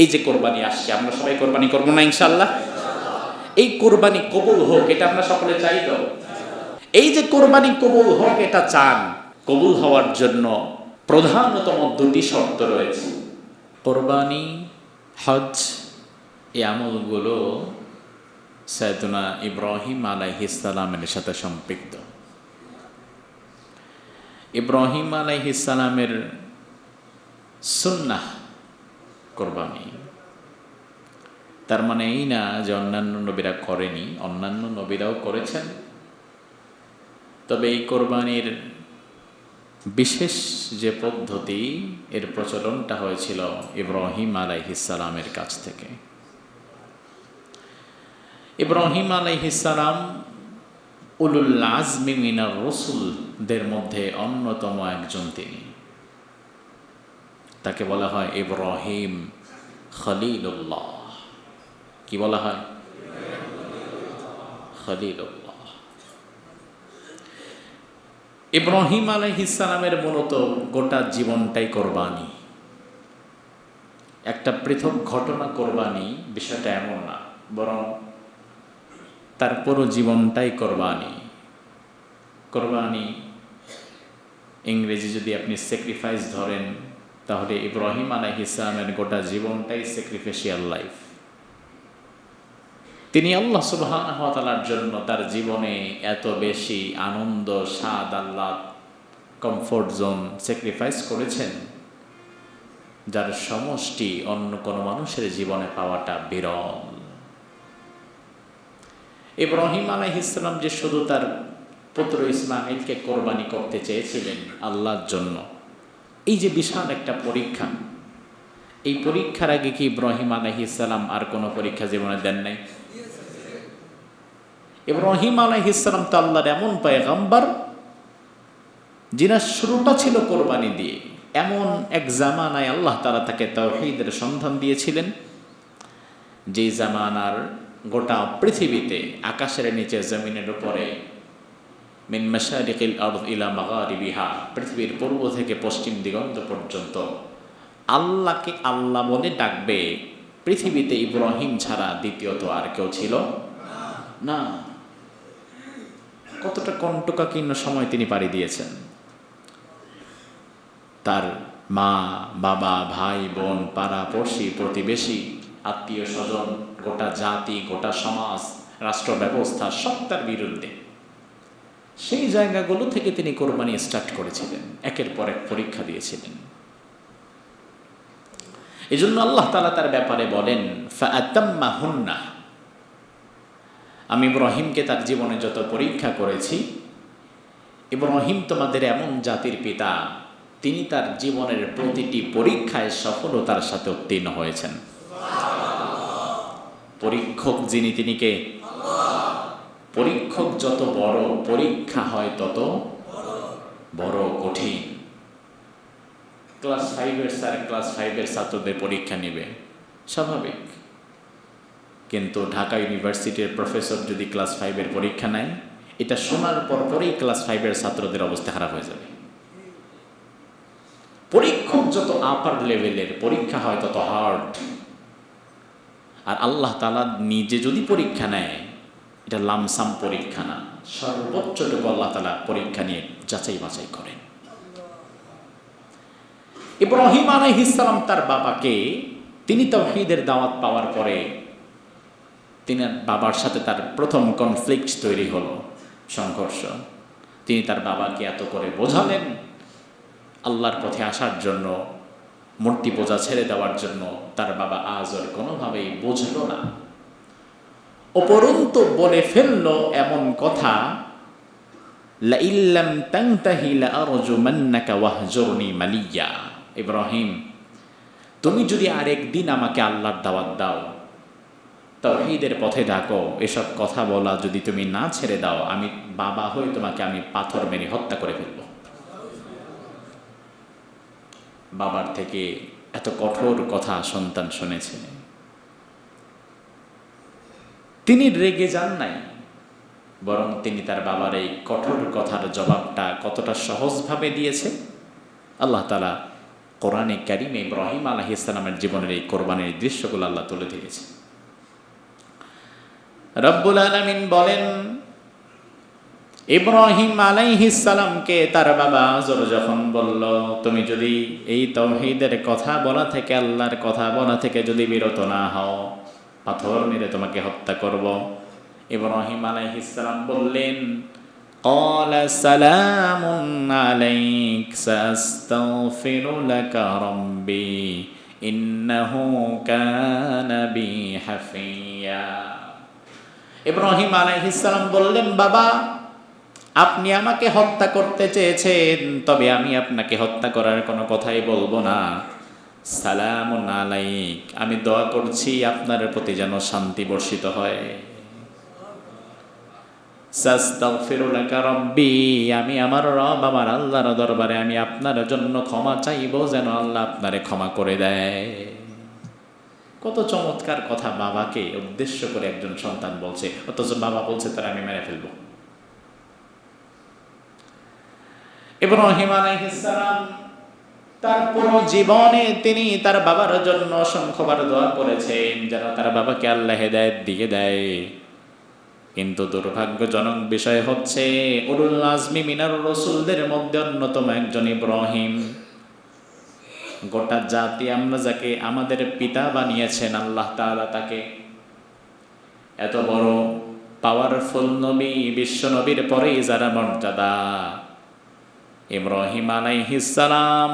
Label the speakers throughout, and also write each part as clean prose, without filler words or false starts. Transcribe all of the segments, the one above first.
Speaker 1: এই যে কোরবানি আসছে, আমরা সবাই কোরবানি করবো না ইনশাল্লাহ? এই কোরবানি কবুল হোক, এটা আমরা সকলে চাই তো? এই যে কোরবানি কবুল হোক এটা চান, কবুল হওয়ার জন্য প্রধানতম দুটি শর্ত রয়েছে। কোরবানি, হজ, এই আমলগুলো সাইয়েদুনা ইব্রাহিম আলাইহিস সালামের সাথে সম্পৃক্ত। ইব্রাহিম আলাইহিস সালামের সুন্নাহ কোরবানি। তার মানে এই না যে অন্যান্য নবীরা করেনি, অন্যান্য নবীরাও করেছেন। তবে এই কোরবানির বিশেষ যে পদ্ধতি, এর প্রচলনটা হয়েছিল ইব্রাহিম আলাইহিস সালামের কাছ থেকে। ইব্রাহিম আলাইহিস সালাম উলুল আজমি মিনার রসুলদের মধ্যে অন্যতম একজন তিনি। তাকে বলা হয় ইব্রাহিম খলিলুল্লাহ। কি বলা হয়? খলিলুল্লাহ। ইব্রাহিম আলাইহিস সালামের মূলত গোটা জীবনটাই কোরবানি। একটা পৃথক ঘটনা কোরবানি বিষয়টা এমন না, বরং তার পুরো জীবনটাই কোরবানি। কোরবানি ইংরেজি যদি আপনি স্যাক্রিফাইস ধরেন, তাহলে ইব্রাহিম আলাইহিস সালামের গোটা জীবনটাই স্যাক্রিফিশিয়াল লাইফ। তিনি আল্লাহ সুবহানাহু ওয়া তাআলার জন্য তার জীবনে এত বেশি আনন্দ, স্বাদ, আহ্লাদ, কমফোর্ট জোন স্যাক্রিফাইস করেছেন, যার সমষ্টি অন্য কোনো মানুষের জীবনে পাওয়াটা বিরল। ইব্রাহিম আলাইহিস সালাম যে শুধু তার পুত্র ইসমাঈলকে কোরবানি করতে চেয়েছিলেন আল্লাহর জন্য, এই যে বিশাল একটা পরীক্ষা, এই পরীক্ষার আগে কি ইব্রাহিম আলাইহিস সালাম আর কোনো পরীক্ষা জীবনে দেন নাই? ইব্রাহিম আলাইহিস সালাম তো আল্লাহর এমন পয়গম্বর, যিনার শুরুটা ছিল কোরবানি দিয়ে। এমন এক জামানায় আল্লাহ তাআলা তাকে তাওহীদের সন্ধান দিয়েছিলেন, যে জামানার গোটা পৃথিবীতে, আকাশের নিচে, জমিনের উপরে, মিন মাশারিকিল আরদ ইলা মাগারিবিহা, পৃথিবীর পূর্ব থেকে পশ্চিম দিগন্ত পর্যন্ত আল্লাহকে আল্লাহ বলে ডাকবে পৃথিবীতে ইব্রাহিম ছাড়া দ্বিতীয়ত আর কেউ ছিল না। কতটা কণ্টকাকীর্ণ সময় তিনি পাড়ি দিয়েছেন। তার মা, বাবা, ভাই, বোন, পাড়া পড়শি, প্রতিবেশী, আত্মীয় স্বজন, গোটা জাতি, গোটা সমাজ, রাষ্ট্র ব্যবস্থা সব তার বিরুদ্ধে। সেই জায়গাগুলো থেকে তিনি কোরবানি স্টার্ট করেছিলেন, একের পর এক পরীক্ষা দিয়েছিলেন। এই জন্য আল্লাহ তাআলা তার ব্যাপারে বলেন, ফাআতাম্মাহুন্না, আমি ইব্রাহিমকে তার জীবনে যত পরীক্ষা করেছি, ইব্রাহিম তোমাদের এমন জাতির পিতা, তিনি তার জীবনের প্রতিটি পরীক্ষায় সফলতার সাথে উত্তীর্ণ হয়েছেন। পরীক্ষক যিনি, তিনি কে? পরীক্ষক যত বড়, পরীক্ষা হয় তত বড় কঠিন। ক্লাস 5-এর স্যার ক্লাস 5-এর ছাত্রদের পরীক্ষা নেবে, স্বাভাবিক। কিন্তু ঢাকা ইউনিভার্সিটির প্রফেসর যদি ক্লাস 5-এর পরীক্ষা নেয়, এটা শোনার পরপরই ক্লাস 5-এর ছাত্রদের অবস্থা খারাপ হয়ে যাবে। পরীক্ষক যত আপার লেভেলের, পরীক্ষা হয় তত হার্ড। আর আল্লাহ তাআলা নিজে যদি পরীক্ষা নেয়, এটা লামসাম পরীক্ষা না, সর্বোচ্চটুকু আল্লাহ তাআলা পরীক্ষা নিয়ে যাচাই বাছাই করেন। ইব্রাহিম আলাইহিস সালাম তার বাবাকে, তিনি তাওহীদের দাওয়াত পাওয়ার পরে তিনি বাবার সাথে তার প্রথম কনফ্লিক্ট তৈরি হলো, সংঘর্ষ। তিনি তার বাবাকে এত করে বোঝালেন আল্লাহর পথে আসার জন্য, মূর্তি পূজা ছেড়ে দেওয়ার জন্য, তার বাবা আজর কোনোভাবেই বুঝল না। উপরন্তু বলে ফেলল এমন কথা, লাইল্লাম তানতাহি লাআরজুমান্নাকা ওয়াহজুরনি মালিয়া। ইব্রাহিম, তুমি যদি আরেকদিন আমাকে আল্লাহর দাওয়াত দাও, তাওহীদের পথে ডাকো, এসব কথা বলা যদি তুমি না ছেড়ে দাও, আমি বাবা হয়ে তোমাকে আমি পাথর মেরে হত্যা করে ফেলব। বাবার থেকে এত কঠোর কথা সন্তান শুনেছে, তিনি রেগে যান নাই, বরং তিনি তার বাবার এই কঠোর কথার জবাবটা কতটা সহজভাবে দিয়েছে আল্লাহ তাআলা কোরআনে কারিমে ইব্রাহিম আলাইহিস সালামের জীবনের এই কোরবানির দৃশ্যগুলো আল্লাহ তুলে ধরেছে। রব্বুল আলামিন বলেন, ইব্রাহিম আলাইহিস সালামকে তার বাবা আজর যখন বলল, তুমি যদি এই তাওহীদের কথা বলা থেকে, আল্লাহর কথা বলা থেকে যদি বিরত না হও, পাথর মেরে তোমাকে হত্যা করব। ইব্রাহিম আলাইহিস সালাম বললেন, ক্বালা সালামুন আলাইক সাস্তাগফিরু লাকা রাব্বি ইন্নাহু কানা বি হাফিয়া। ইব্রাহিম আলাইহিস সালাম বললেন, বাবা, আপনি আমাকে হত্যা করতে চেয়েছেন, তবে আমি আপনাকে হত্যা করার কোনো কথাই বলবো না। সালামুন আলাইক, আমি দোয়া করছি আপনার প্রতি যেন শান্তি বর্ষিত হয়। সাস্তাগফিরু লাকা রাব্বি, আমি আমার রব, আমার আল্লাহর দরবারে আমি আপনার জন্য ক্ষমা চাইবো, যেন আল্লাহ আপনারে ক্ষমা করে দেয়। কত চমৎকার কথা বাবাকে উদ্দেশ্য করে একজন সন্তান বলছে, অথচ বাবা বলছে তারা আমি মেরে ফেলবো। ইব্রাহিম আলাইহিস সালাম তার পুরো জীবনে তিনি তার বাবার জন্য অসংখ্যবার দোয়া করেছেন যেন তার বাবাকে আল্লাহ হেদায়েত দিয়ে দেয়। কিন্তু দুর্ভাগ্যজনক বিষয় হচ্ছে, উলুল আজমি মিনার রাসূলদের মধ্যে অন্যতম একজন ইব্রাহিম, গোটা জাতি আমরা যাকে আমাদের পিতা বানিয়েছেন আল্লাহ তাআলা, তাকে এত বড় পাওয়ারফুল নবী, বিশ্ব নবীর পরেই যারা মর্যাদা, ইব্রাহিম আলাইহিস সালাম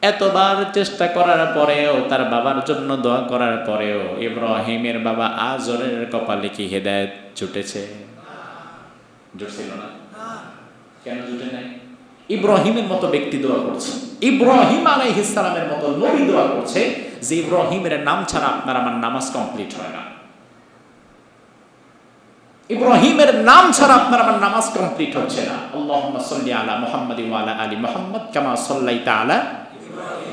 Speaker 1: এতবার চেষ্টা করার পরেও, তার বাবার জন্য দোয়া করার পরেও ইব্রাহিমের বাবা আজরের কপালে কি হেদায়েত জুটেছে? জুটছিল না। কেন জুটে নাই? ইব্রাহিমের মতো ব্যক্তি দোয়া করছে, ইব্রাহিম আলাইহিস সালামের মতো নবী দোয়া করছে যে ইব্রাহিমের নাম ছাড়া আপনার আমার নামাজ কমপ্লিট হয় না। ইব্রাহিমের নাম ছাড়া আপনার আমার নামাজ কমপ্লিট হচ্ছে না। আল্লাহুম্মা সাল্লি আলা মুহাম্মাদ ওয়া আলা আলি মুহাম্মাদ কামা সাল্লাইতা আলা ইব্রাহিম।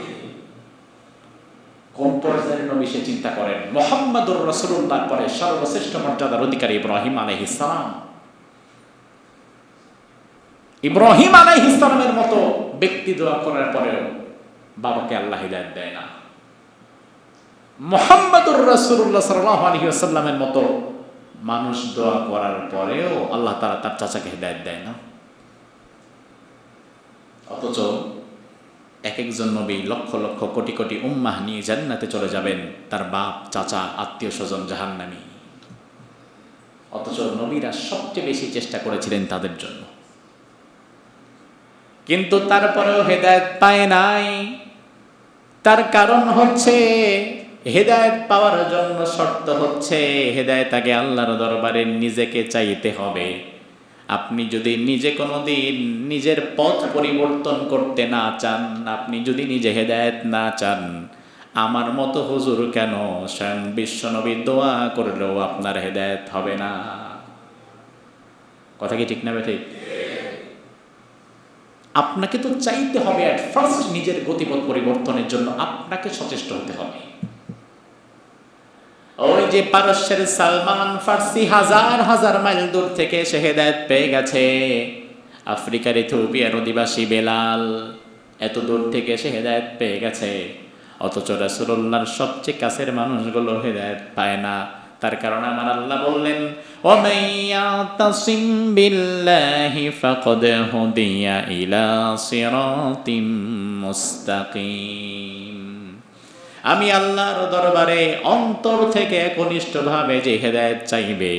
Speaker 1: কোন পর্যায়ের নবী সে চিন্তা করেন? মুহাম্মাদুর রাসূলুল্লাহর পরে সর্বশ্রেষ্ঠ মর্যাদার অধিকারী ইব্রাহিম আলাইহিস সালাম। ইব্রাহিম আলাইহিস সালামের মতো ব্যক্তি দোয়া করার পরেও বাবাকে আল্লাহ হিদায়াত দেয় না। মুহাম্মাদুর রাসূলুল্লাহ সাল্লাল্লাহু আলাইহি ওয়াসাল্লামের মতো মানুষ দোয়া করার পরেও আল্লাহ তাআলা তার চাচাকে হিদায়াত দেয় না। অথচ এক একজন নবী লক্ষ লক্ষ কোটি কোটি উম্মাহ নিয়ে জান্নাতে চলে যাবেন, তার বাপ, চাচা, আত্মীয় স্বজন জাহান্নামী। অথচ নবীরা সবচেয়ে বেশি চেষ্টা করেছিলেন তাদের জন্য, কিন্তু তারপরেও হেদায়েত পায় নাই। তার কারণ হচ্ছে, হেদায়েত পাওয়ার জন্য শর্ত হচ্ছে হেদায়েত আগে আল্লাহর দরবারে নিজেকে চাইতে হবে। আপনি যদি নিজে কোনোদিন নিজের পথ পরিবর্তন করতে না চান, আপনি যদি নিজে হেদায়েত না চান, আমার মতো হুজুর কেন, স্বয়ং বিশ্বনবী দোয়া করলেও আপনার হেদায়েত হবে না। কথা কি ঠিক না বেঠিক? আপনাকে তো চাইতে হবে অ্যাট ফার্স্ট, নিজের গতিপথ পরিবর্তনের জন্য আপনাকে সচেষ্ট হতে হবে। ওই যে পারস্যের সালমান ফার্সি হাজার হাজার মাইল দূর থেকে সে হেদায়েত পেয়ে গেছে, আফ্রিকার ইথিওপিয়ার অধিবাসী বেলাল এত দূর থেকে সে হেদায়েত পেয়ে গেছে, অথচ রাসূলুল্লাহর সবচেয়ে কাছের মানুষগুলো হেদায়েত পায় না। তার কারণ আমার আল্লাহ বললেন, ওয়ামান ইয়াতাসিম বিল্লাহি ফাকাদ হুদিয়া ইলা সিরাতিম মুস্তাকিম। আমি আল্লাহর দরবারে অন্তর থেকে একনিষ্ঠভাবে যে হেদায়েত চাইবে,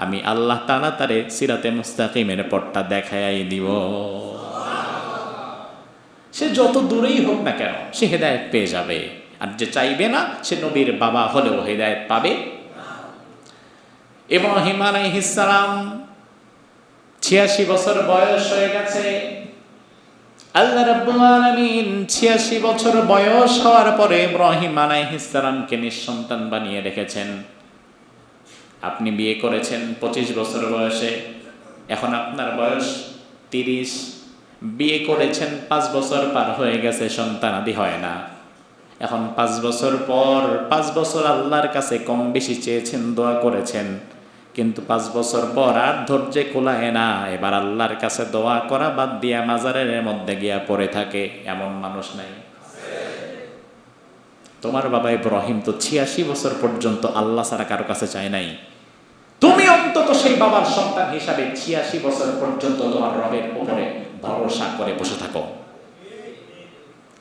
Speaker 1: আমি আল্লাহ তাআলা তারে সিরাতে মুস্তাকিমের পথটা দেখাই দিব। সে যত দূরেই হোক না কেন সে হেদায়েত পেয়ে যাবে। আর যে চাইবে না, সে নবীর বাবা হলেও হেদায়েত পাবে। ইব্রাহিম আলাইহিস সালাম ৮৬ বছর বয়স হয়ে গেছে। আল্লাহ রাব্বুল আলামিন ৮৬ বছর বয়স হওয়ার পরে ইব্রাহিম আলাইহিস সালামকে নিঃসন্তান বানিয়ে রেখেছেন। আপনি বিয়ে করেছেন ২৫ বছর বয়সে, এখন আপনার বয়স ৩০। বিয়ে করেছেন ৫ বছর পার হয়ে গেছে, সন্তানাদি হয় না। এখন ৫ বছর পর, ৫ বছর আল্লাহর কাছে কম বেশি চেয়েছেন, দোয়া করেছেন, কিন্তু ৫ বছর পর আর ধৈর্যে কুলায় না। এবার আল্লাহর কাছে দোয়া করা বাদ দিয়া মাজারের মধ্যে গিয়া পড়ে থাকে, এমন মানুষ নাই? তোমার বাবা ইব্রাহিম তো ৮৬ বছর পর্যন্ত আল্লাহ ছাড়া কারো কাছে চায় নাই, তুমি অন্তত সেই বাবার সন্তান হিসাবে ৮৬ বছর পর্যন্ত তোমার রবের উপরে ভরসা করে বসে থাকো।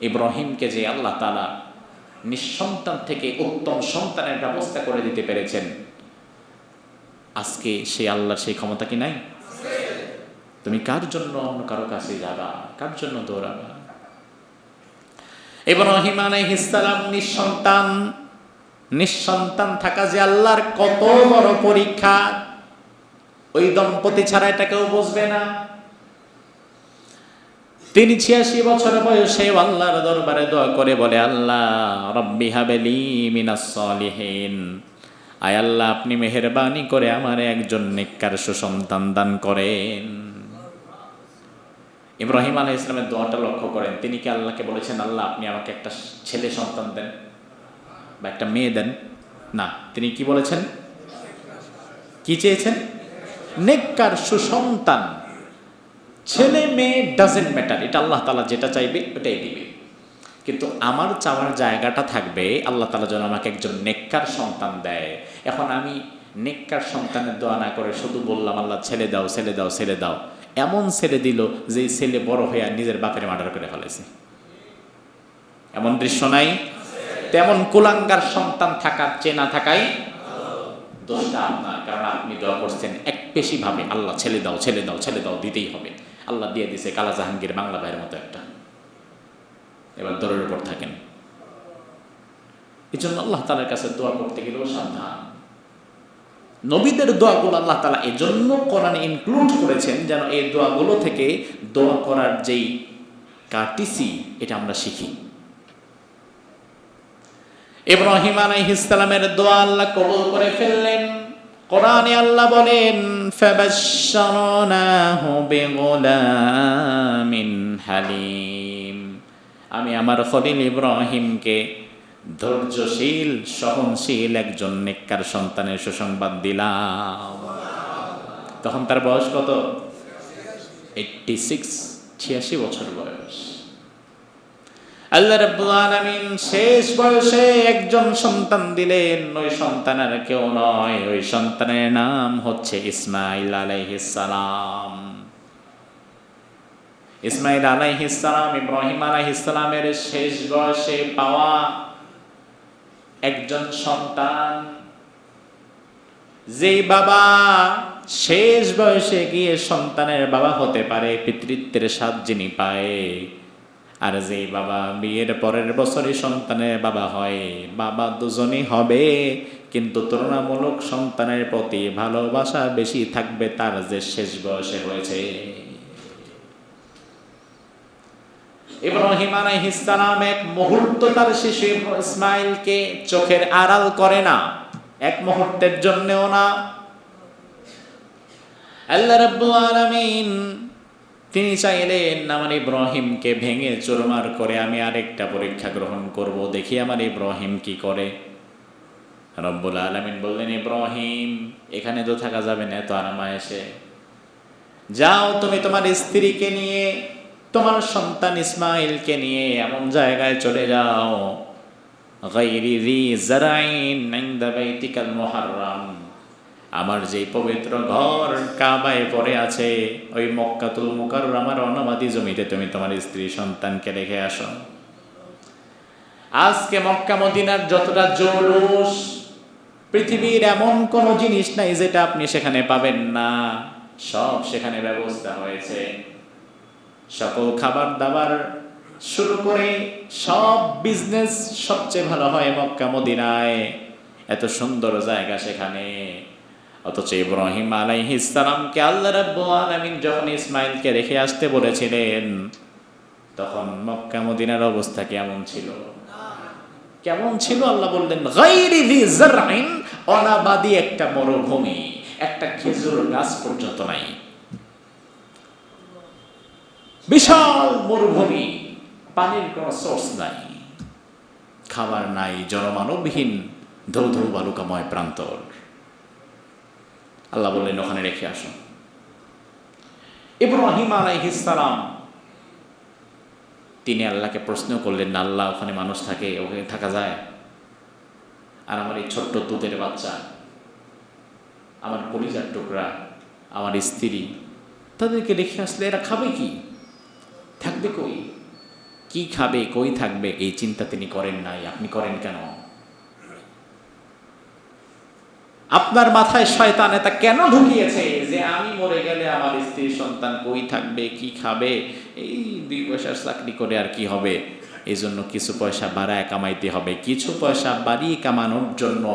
Speaker 1: ইব্রাহিমকে যে আল্লাহ তাআলা নিঃসন্তান থেকে উত্তম সন্তানের ব্যবস্থা করে দিতে পেরেছেন, আজকে সেই আল্লাহর সেই ক্ষমতা কি নাই? তুমি কার জন্য অন্য কারো কাছে যাবা, কার জন্য দৌড়াবা? ইব্রাহিম আলাইহিস সালাম নিঃসন্তান থাকা যে আল্লাহর কত বড় পরীক্ষা, ওই দম্পতি ছাড়া এটা কেউ বুঝবে না। তিনি ৮৬ বছর বয়সে আল্লাহর দরবারে দোয়া করে বলে, আল্লাহ রব্বি হাবলি মিনাস সলিহিন, আয় আল্লাহ আপনি মেহেরবানি করে আমার একজন নেককার সুসন্তান দান করেন। ইব্রাহিম আলাইহিস সালামের দোয়াটা লক্ষ্য করেন। তিনি কি আল্লাহকে বলেছেন, আল্লাহ আপনি আমাকে একটা ছেলে সন্তান দেন বা একটা মেয়ে দেন? না, তিনি কি বলেছেন? কি চেয়েছেন? নেককার সুসন্তান। ছেলে মেয়ে ডাজেন্ট ম্যাটার, এটা আল্লাহ তাআলা যেটা চাইবে ওটাই দিবে, কিন্তু আমার চাওয়ার জায়গাটা থাকবে আল্লাহ তাআলা যেন আমাকে একজন নেককার সন্তান দেয়। এখন আমি নেককার সন্তানের দোয়া না করে শুধু বললাম আল্লাহ ছেলে দাও, ছেলে দাও, ছেলে দাও, এমন ছেলে দিল যে ছেলে বড় হয়ে নিজের বাপের মার্ডার করে ফেলেছে। এমন দৃশ্য নাই? তেমন কুলাঙ্গার সন্তান থাকার চেয়ে না থাকাই দোষটা আপনার, কারণ আপনি দোয়া করছেন এক পেশি ভাবে, আল্লাহ ছেলে দাও, ছেলে দাও, ছেলে দাও, দিতেই হবে। আল্লাহ দিয়ে দিছে কালা জাহাঙ্গীর বাংলা ভাইয়ের মতো একটা, এবার দরের উপর থাকেন। এই জন্য আল্লাহ তাআলার কাছে দোয়া করতে গেলেও সাবধান। নবীদের দোয়াগুলো আল্লাহ তাআলা এজন্য কোরআনে ইনক্লুড করেছেন যেন এই দোয়াগুলো থেকে দোয়া করার যেই কার্টিসি এটা আমরা শিখি। ইব্রাহিম আলাইহিস সালামের দোয়া আল্লাহ কবুল করে ফেললেন। কোরআনে আল্লাহ বলেন, ফাবাশশারনাহু বিগুলামিন হালিম, আমি আমার খলিল ইব্রাহিমকে ধৈর্যশীল সহনশীল একজন নেককার সন্তানের সুসংবাদ দিলাম। তখন তার বয়স কত? 86 বছর বয়স। আল্লাহ রাব্বুল আলামিন শেষ বয়সে একজন সন্তান দিলেন। ওই সন্তান আর কেউ নয়, ওই সন্তানের নাম হচ্ছে ইসমাঈল আলাইহিস সালাম। ইসমাঈল আলাইহিস সালাম ইব্রাহিম আলাইহিস সালামের শেষ বয়সে পাওয়া একজন সন্তান। যেই বাবা শেষ বয়সে গিয়ে সন্তানের বাবা হতে পারে, পিতৃত্বের স্বাদ যিনি পায়, আর যেই বাবা বিয়ের পরের বছরই সন্তানের বাবা হয়, বাবা দুজনই হবে, কিন্তু তুলনামূলক সন্তানের প্রতি ভালোবাসা বেশি থাকবে তার যে শেষ বয়সে হয়েছে। ইব্রাহিম আলাইহিস সালাম এক মুহূর্ত তার শিশু ইসমাঈলকে চোখের আড়াল করে না, এক মুহূর্তের জন্যও না। আল্লাহ রাব্বুল আলামিন তিনি চাইলেন আমার ইব্রাহিমকে ভেঙে চুরমার করে আমি আরেকটা পরীক্ষা গ্রহণ করব, দেখি আমার ইব্রাহিম কি করে। রব্বুল আলামিন বললেন, ইব্রাহিম এখানে তো থাকা যাবে না এত আরামায়েশে, যাও তুমি তোমার স্ত্রীকে নিয়ে তোমার সন্তান ইসমাঈলকে নিয়ে এমন জায়গায় চলে যাও, গায়রি যী যারাইন ইনদা বাইতিকাল মুহাররাম, আমার যেই পবিত্র ঘর কাবায় পড়ে আছে ওই মক্কাতুল মুকাররমার অনাবাদী জমিতে তুমি তোমার স্ত্রী সন্তানকে রেখে আসো। আজকে মক্কা মদিনার যতটা জৌলুস, পৃথিবীর এমন কোনো জিনিস নাই যেটা আপনি সেখানে পাবেন না, সব সেখানে ব্যবস্থা হয়েছে। সকল খাবার দাবার শুরু করে সব বিজনেস সবচেয়ে ভালো হয় মক্কা মদিনায়, এত সুন্দর জায়গা সেখানে। অথচ ইব্রাহিম আলাইহিস সালামকে আল্লাহ রাব্বুল আলামিন যখন ইসমাঈলকে রেখে আসতে বলেছিলেন, তখন মক্কা মদিনার অবস্থা কেমন ছিল? কেমন ছিল? আল্লাহ বললেন, গায়রি যী যারইন, অনাবাদি একটা মরুভূমি, একটা খেজুর গাছ পর্যন্ত নাই, বিশাল মরুভূমি, পানির কোনো সোর্স নাই, খাবার নাই, জনমানবহীন ধৌ ধৌ বালুকাময় প্রান্তর। আল্লাহ বললেন ওখানে রেখে আসো। ইব্রাহিম আলাইহিস সালাম তিনি আল্লাহকে প্রশ্ন করলেন, আল্লাহ ওখানে মানুষ থাকে, ওখানে থাকা যায়? আর আমার এই ছোট্ট দুধের বাচ্চা, আমার কলিজার টুকরা, আমার স্ত্রী, তাদেরকে রেখে আসলে এরা খাবে কি? থাকবে কই? কি খাবে, কই থাকবে, এই চিন্তা তিনি করেন নাই। আপনি করেন কেন? আপনার মাথায় শয়তান এটা কেন ঢুকিয়েছে যে আমি মরে গেলে আমার স্ত্রী সন্তান কই থাকবে, কি খাবে, এই 2 পয়সার চাকরি করে আর কি হবে? এই জন্য কিছু পয়সা বাড়ায় কামাইতে হবে। কিছু পয়সা বাড়িয়ে কামানোর জন্য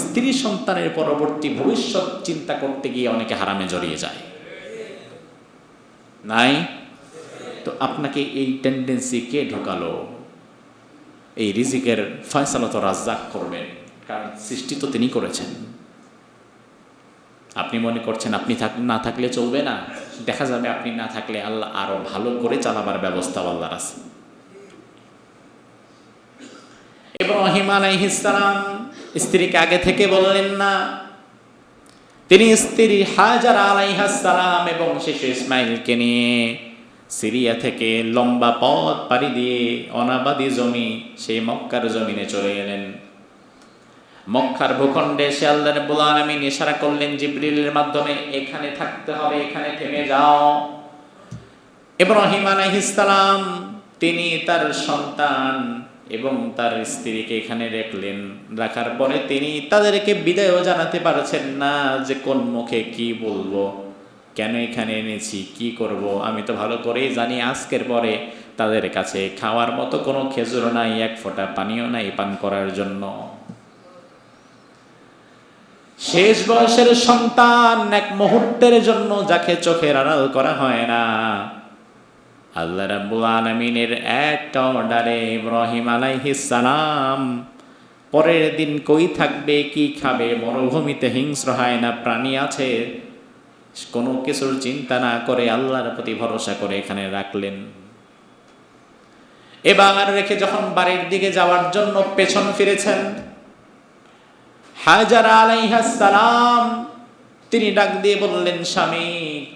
Speaker 1: স্ত্রী সন্তানের পরবর্তী ভবিষ্যৎ চিন্তা করতে গিয়ে অনেকে হারামে জড়িয়ে যায়। নাই? তো আপনাকে এই টেন্ডেন্সি কে ঢোকালো? এই রিজিকের ফয়সালা তো রাজ্জাক করবেন, কারণ সৃষ্টি তো তিনি করেছেন। আপনি মনে করছেন আপনি না থাকলে চলবে না? দেখা যাবে আপনি না থাকলে আল্লাহ আরো ভালো করে চালাবার ব্যবস্থা আল্লাহর আছে। ইব্রাহিম আলাইহিস সালাম স্ত্রীকে আগে থেকে বললেন না। তিনি স্ত্রী হাজার আলাইহাস সালাম এবং শিশু ইসমাইলকে নিয়ে সিরিয়া থেকে লম্বা পথ পাড়ি দিয়ে অনাবাদী জমি সেই মক্কার জমিনে চলে গেলেন। মক্কার ভূখণ্ডে এসে আল্লাহ রাব্বুল আলামিন ইশারা করলেন জিবরিলের মাধ্যমে, এখানে থাকতে হবে, এখানে থেমে যাও। ইব্রাহিম আলাইহিস সালাম তিনি তার সন্তান এবং তার স্ত্রীকে এখানে রাখলেন। রাখার পরে তিনি তাদেরকে বিদায়ও জানাতে পারছেন না যে কোন মুখে কি বলবো, কেন এখানে এনেছি, কি করব। আমি তো ভালো করেই জানি আজকের পরে তাদের কাছে খাওয়ার মতো কোনো খেজুর নাই, এক ফোঁটা পানিও নাই পান করার জন্য। শেষ বয়সের সন্তান এক মুহূর্তের জন্য যাকে চোখের আড়াল করা হয় না, আল্লাহ রাব্বুল আলামিনের একটা অর্ডারে ইব্রাহিম আলাইহিস সালাম পরের দিন কই থাকবে, কি খাবে, মরুভূমিতে হিংস্র হয় না প্রাণী আছে, কোনো কিছুর চিন্তা না করে আল্লাহর প্রতি ভরসা করে এখানে রাখলেন। এবার রেখে যখন বাড়ির দিকে যাওয়ার জন্য পেছন ফিরেছেন, হাজারা আলাইহাস সালাম তিনি ডাক দিয়ে বললেন, স্বামী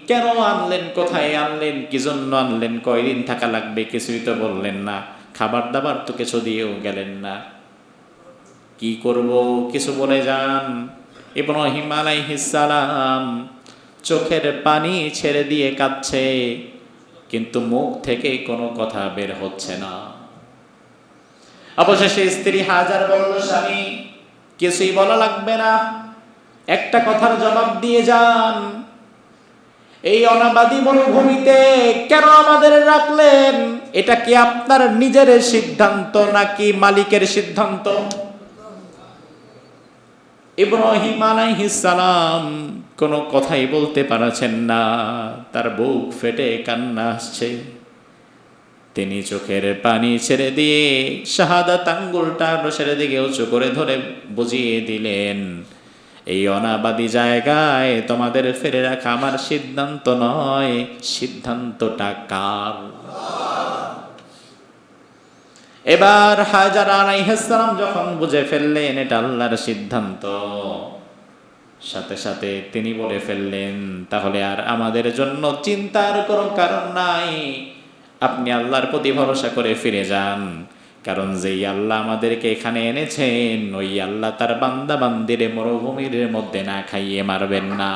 Speaker 1: কেন আনলেন, কোথায় আনলেন, কি জন্য আনলেন, কয়দিন থাকা লাগবে, কিছুই তো বললেন না, খাবার দাবার তো কিছু দিয়েও গেলেন না, কি করব কিছু বলে যান। ইব্রাহিম আলাইহিস সালাম চোখের পানি ছেড়ে দিয়ে কাঁদছে, কিন্তু মুখ থেকে কোনো কথা বের হচ্ছে না। অবশেষে স্ত্রী হাজার বলল, স্বামী কিছুই বলা লাগবে না, একটা কথার জবাব দিয়ে যান, এই অনাবাদী মরুভূমিতে কেন আমাদের রাখলেন? এটা কি আপনার নিজের সিদ্ধান্ত নাকি মালিকের সিদ্ধান্ত? ইব্রাহিম আলাইহিস সালাম কোনো কথাই বলতে পারছেন না, তার বুক ফেটে কান্না আসছে। তিনি চোখের পানি ছেড়ে দিয়ে শাহাদাত আঙ্গুলটা রসের দিকে উঁচু করে ধরে বুঝিয়ে দিলেন, এই অনাবাদী জায়গায় তোমাদের ফেলে রাখা আমার সিদ্ধান্ত নয়, সিদ্ধান্তটা কার? এবার হাজারা আলাইহিস সালাম যখন বুঝে ফেললেন এটা আল্লাহর সিদ্ধান্ত, সাথে সাথে তিনি বলে ফেললেন, তাহলে আর আমাদের জন্য চিন্তার কোনো কারণ নাই, আপনি আল্লাহর প্রতি ভরসা করে ফিরে যান, কারণ যেই আল্লাহ আমাদেরকে এখানে এনেছেন ওই আল্লাহ তার বান্দা বান্দিরে মরুভূমির মধ্যে না খাইয়ে মারবেন না।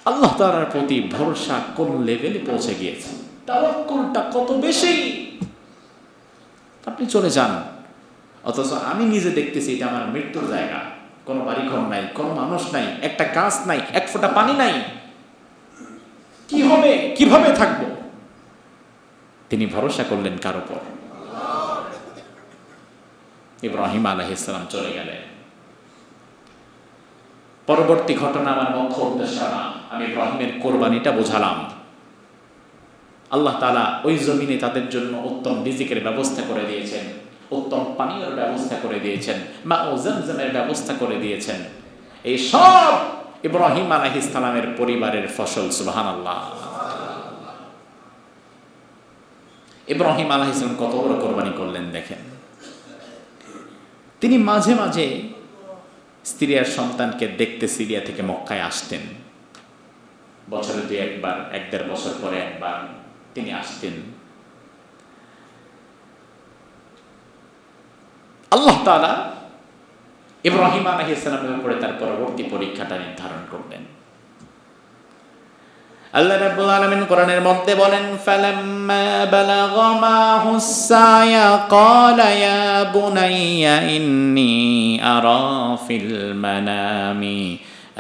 Speaker 1: আল্লাহ তাআলার প্রতি ভরসা কোন লেভেলে পৌঁছে গিয়েছে, তাওয়াক্কুলটা কত বেশি। আপনি চলে যান, অথচ আমি নিজে দেখতেছি এটা আমার মৃত্যুর জায়গা, কোনো বাড়িঘর নাই, কোনো মানুষ নাই, একটা গাছ নাই, এক ফোঁটা পানি নাই, কি হবে, কিভাবে থাকবো? তিনি ভরসা করলেন কার উপর? ইব্রাহিম আলাইহিস সালাম চলে গেলেন। পরবর্তী ঘটনা আমার মুখ্য উদ্দেশ্য না, আমি ইব্রাহিমের কোরবানিটা বোঝালাম। আল্লাহ তাআলা ওই জমিনে তাদের জন্য উত্তম রিজিকের ব্যবস্থা করে দিয়েছেন, উত্তম পানীয়ের ব্যবস্থা করে দিয়েছেন, মা ও জমজমের ব্যবস্থা করে দিয়েছেন। এই সব ইব্রাহিম আলাইহিস সালামের পরিবারের ফসল। সুবহানাল্লাহ। ইব্রাহিম আলাইহিস সালাম কত বড় কোরবানি করলেন দেখেন। তিনি মাঝে মাঝে স্ত্রী আর সন্তানকে দেখতে সিরিয়া থেকে মক্কায় আসতেন, বছরে 2 একবার, 1-1.5 বছর পরে একবার তিনি আসতেন। আল্লাহ তাআলা ইব্রাহিম আলাইহিস সালামের উপরে তার পরবর্তী পরীক্ষাটা নির্ধারণ করলেন। আল্লাহ রাব্বুল আলামিন কোরআনের মধ্যে বলেন, ফালাম্মা বালাগা মাহুস সায়া ক্বালা ইয়া বুনাইয়া ইন্নী আরা ফিল মানামি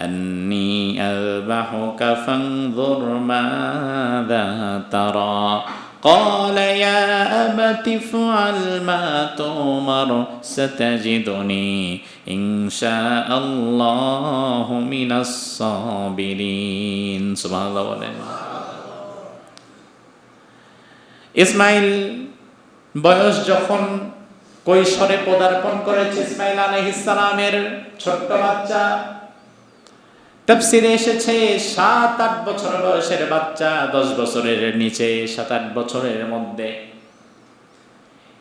Speaker 1: আন্নী আযবাহুকা ফানযুর মাযা তারা قال يا أبت افعل ما تؤمر ستجدني إن شاء الله من الصابرين سبحان الله বলেন। ইসমাইল বয়স যখন কৈশোরে পদার্পণ করেছে, ইসমাইল আলাইহিস সালামের ছোট্ট বাচ্চা, তাফসীরে এসেছে 7-8 বছর বয়সের বাচ্চা, 10 বছরের নিচে 7-8 বছরের মধ্যে।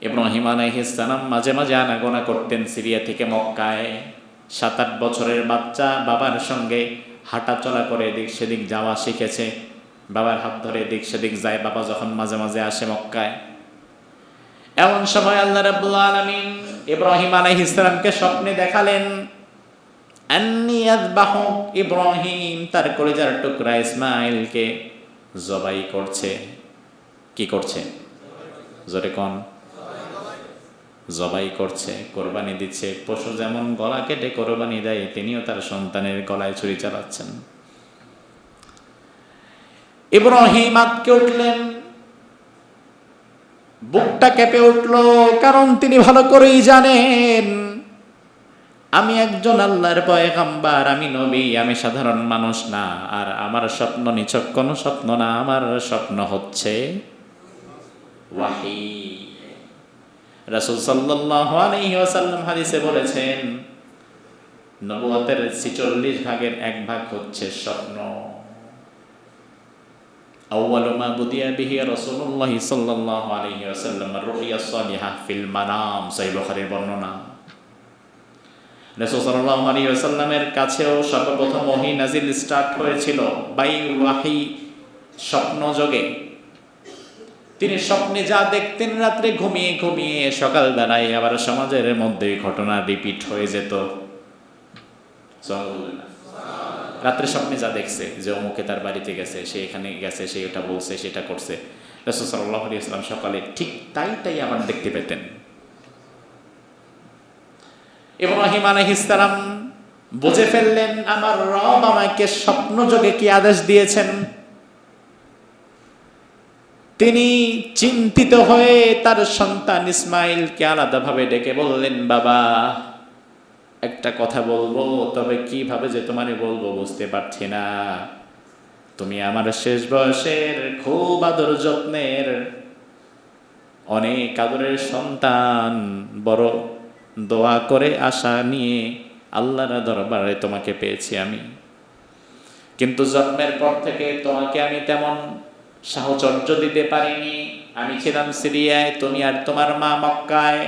Speaker 1: ইব্রাহিম আলাইহিস সালাম মাঝে মাঝে আনাগোনা করতেন সিরিয়া থেকে মক্কায়। 7-8 বছরের বাচ্চা বাবার সঙ্গে হাঁটা চলা করে এদিক সেদিক যাওয়া শিখেছে, বাবার হাত ধরে এদিক সেদিক যায়। বাবা যখন মাঝে মাঝে আসে মক্কায়, এমন সময় আল্লাহ রাব্বুল আলামিন ইব্রাহিম আলাইহিস সালামকে স্বপ্নে দেখালেন, আন্নী আযবাহু, ইব্রাহিম তার কলিজার টুকরা ইসমাইলকে জবাই করছে। কি করছে? জোরে কোন? জবাই করছে, কোরবানি দিচ্ছে। পশু যেমন গলা কেটে কোরবানি দেয়, তিনিও তার সন্তানের গলায় ছুরি চালাচ্ছেন। ইব্রাহিম আঁতকে উঠলেন, বুকটা কেঁপে উঠল, কারণ তিনি ভালো করেই জানেন আমি একজন আল্লাহর পয়গম্বর, আমি নবী, আমি সাধারণ মানুষ না। আর আমার স্বপ্ন নিছক কোনো স্বপ্ন না, আমার স্বপ্ন হচ্ছে ওয়াহী। রাসূল সাল্লাল্লাহু আলাইহি ওয়াসাল্লাম হাদিসে বলেছেন, নবুয়তের 46 ভাগের 1 ভাগ হচ্ছে স্বপ্ন। আউয়ালু মা বুদিয়া বিহি রাসূলুল্লাহ সাল্লাল্লাহু আলাইহি ওয়াসাল্লাম আর-রুইয়া সালিহা ফিল মানাম, সহিহ বুখারীর বর্ণনা। রাসূল সাল্লাল্লাহু আলাইহি ওয়াসাল্লামের কাছেও সর্বপ্রথম ওহী নাজিল স্টার্ট হয়েছিল বাই ওয়াহী, স্বপ্নযোগে। তিনি স্বপ্নে যা দেখতেন, রাত্রে ঘুমিয়ে ঘুমিয়ে সকালবেলায় আবার সমাজের মধ্যে ঘটনা রিপিট হয়ে যেত। রাত্রে স্বপ্নে যা দেখছে, যে অমুকে তার বাড়িতে গেছে, সে এখানে গেছে, সে এটা বলছে, সেটা করছে, রাসূল সাল্লাল্লাহু আলাইহি ওয়াসাল্লাম সকালে ঠিক তাই আবার দেখতে পেতেন। ইব্রাহিম আলাইহিস সালাম বুঝে ফেললেন, আমার রব আমাকে স্বপ্নযোগে কি আদেশ দিয়েছেন। তিনি চিন্তিত হয়ে তার সন্তান ইসমাইলকে আলাদাভাবে ডেকে বললেন, বাবা একটা কথা বলবো, তবে কিভাবে যে তোমারে বলবো বুঝতে পারছি না। তুমি আমার শেষ বয়সের খুব আদর যত্নের অনেক আদরের সন্তান, বড় দোয়া করে আশা নিয়ে আল্লাহর দরবারে তোমাকে পেয়েছি আমি। কিন্তু জন্মের পর থেকে তোমাকে আমি তেমন সাহচর্য দিতে পারিনি। আমি ছিলাম সিরিয়ায়, তুমি আর তোমার মা মক্কায়।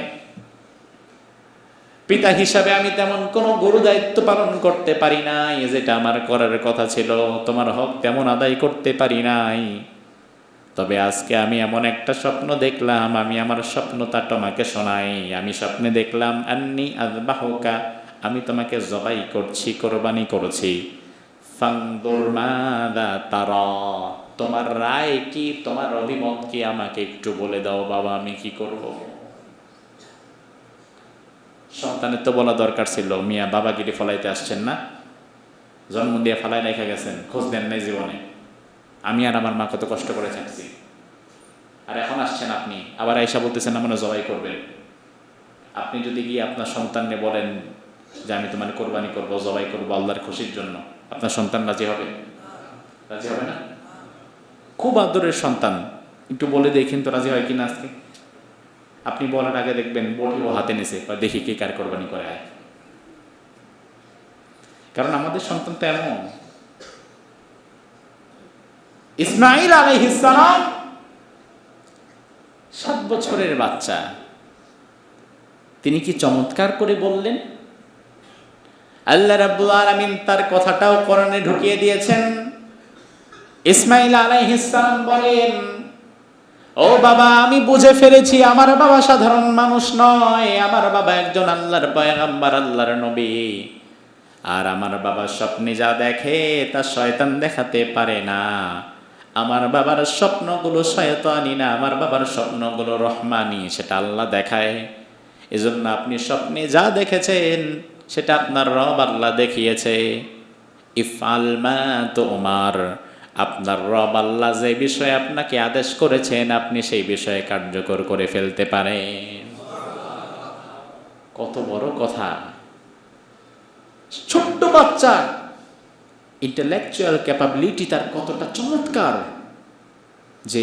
Speaker 1: পিতা হিসাবে আমি তেমন কোনো গুরু দায়িত্ব পালন করতে পারি নাই, যেটা আমার করার কথা ছিল। তোমার হক তেমন আদায় করতে পারি নাই। তবে আজকে আমি এমন একটা স্বপ্ন দেখলাম, আমি আমার স্বপ্নটা তোমাকে শোনাই। আমি স্বপ্নে দেখলাম আন্নী আযবাহুকা, আমি তোমাকে জবাই করছি, কোরবানি করছি। ফানদুর মাযা তারা, তোমার রায় কি, তোমার অভিমত কি, আমাকে একটু বলে দাও বাবা, আমি কি করব। সন্তানের তো বলা দরকার ছিল, মিয়া বাবাগিরি ফলাইতে আসছেন না, জন্ম দিয়ে ফালাই রেখে গেছেন, খোঁজ দেন নাই জীবনে। আমি আর আমার মা কত কষ্ট করে থাকছি, আর এখন আসছেন আপনি আবার আয়েশা বলতেছেন না মনে জবাই করবেন। আপনি যদি গিয়ে আপনার সন্তানকে বলেন যে আমি তোমার কোরবানি করবো, জবাই করবো আল্লাহর খুশির জন্য, আপনার সন্তান রাজি হবে? রাজি হবে না? খুব আদরের সন্তান, একটু বলে দেখেন তো রাজি হয় কিনা আজকে। আপনি বলার আগে দেখবেন বটিও হাতে নেছে, দেখি কে কার কোরবানি করে। কারণ আমাদের সন্তান তো এমন। ইসমাইল আলাইহিস সালাম 7 বছরের বাচ্চা, তিনি কি চমৎকার করে বললেন। আল্লাহ রাব্বুল আলামিন তার কথাটাও কোরআনে ঢুকিয়ে দিয়েছেন। ইসমাইল আলাইহিস সালাম বলেন, ও বাবা, আমি বুঝে ফেলেছি আমার বাবা সাধারণ মানুষ নয়, আমার বাবা একজন আল্লাহর পয়গম্বর, আল্লাহর নবী। আর আমার বাবা স্বপ্নে যা দেখে তা শয়তান দেখাতে পারে না। আমার বাবার স্বপ্নগুলো শয়তানি না, আমার বাবার স্বপ্নগুলো রহমানি, সেটা আল্লাহ দেখায়। এজন্য আপনি স্বপ্নে যা দেখেছেন সেটা আপনার রব আল্লাহ দেখিয়েছে। ইফআল মা তুমার, আপনার রব আল্লাহ যে বিষয়ে আপনাকে আদেশ করেছেন আপনি সেই বিষয়ে কার্যকর করে ফেলতে পারেন। কত বড় কথা! ছোট্ট বাচ্চা, ইন্টেলেকচুয়াল ক্যাপাবিলিটি তার কতটা চমৎকার, যে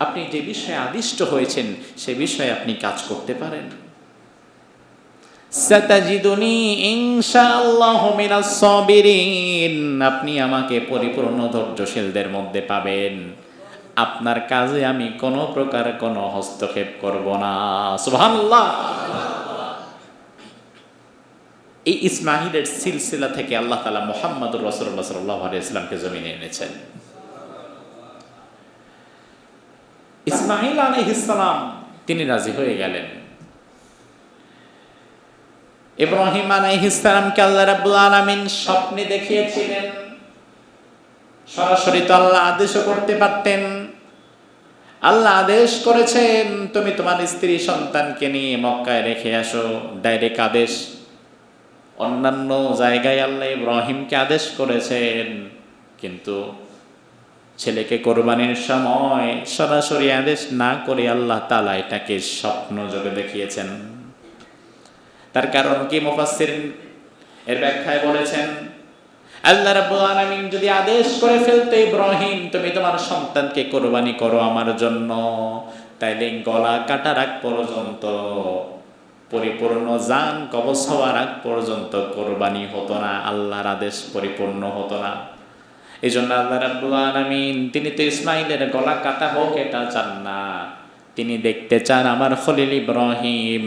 Speaker 1: আপনি যে বিষয়ে আদিষ্ট হয়েছেন সে বিষয়ে আপনি কাজ করতে পারেন। সাতাজিদুনি ইনশাআল্লাহু মিনাস সাবিরিন, আপনি আমাকে পরিপূর্ণ ধৈর্যশীলদের মধ্যে পাবেন। আপনার কাজে আমি কোনো প্রকার কোনো হস্তক্ষেপ করব না। সুবহানাল্লাহ। এই ইসমাঈলের সিলসিলা থেকে আল্লাহ তাআলা মুহাম্মদুর রাসূলুল্লাহ সাল্লাল্লাহু আলাইহি ওয়াসাল্লামকে জমিনে এনেছেন। ইসমাঈল আলাইহিস সালাম তিনি রাজি হয়ে গেলেন। ইব্রাহিম আলাইহিস সালামকে আল্লাহ রাব্বুল আলামিন স্বপ্নে দেখিয়েছিলেন, সরাসরি তো আল্লাহ আদেশও করতে পারতেন। আল্লাহ আদেশ করেছেন তুমি তোমার স্ত্রী সন্তানকে নিয়ে মক্কায় রেখে আসো, ডাইরেক্ট আদেশ। অন্যান্য জায়গায় আল্লাহ ইব্রাহিমকে আদেশ করেছেন, কিন্তু ছেলেকে কোরবানির সময় সরাসরি আদেশ না করে আল্লাহ তাআলা এটাকে স্বপ্ন যোগে দেখিয়েছেন। তার কারণ কি মুফাসসিরিন এর ব্যাখ্যায় বলেছেন, আল্লাহ রাব্বুল আলামিন যদি আদেশ করে ফেলতে ইব্রাহিম তুমি তোমার সন্তানকে কোরবানি করো আমার জন্য, তাইলে গলা কাটার আগ পর্যন্ত, পরিপূর্ণ জান কবজ হওয়ার আগ পর্যন্ত কোরবানি হতো না, আল্লাহর আদেশ পরিপূর্ণ হতো না। এই জন্য আল্লাহ রাব্বুল আলামিন তিনি তো ইসমাঈলের গলা কাটা হোক এটা চান না, তিনি দেখতে চান আমার খলিল ইব্রাহিম,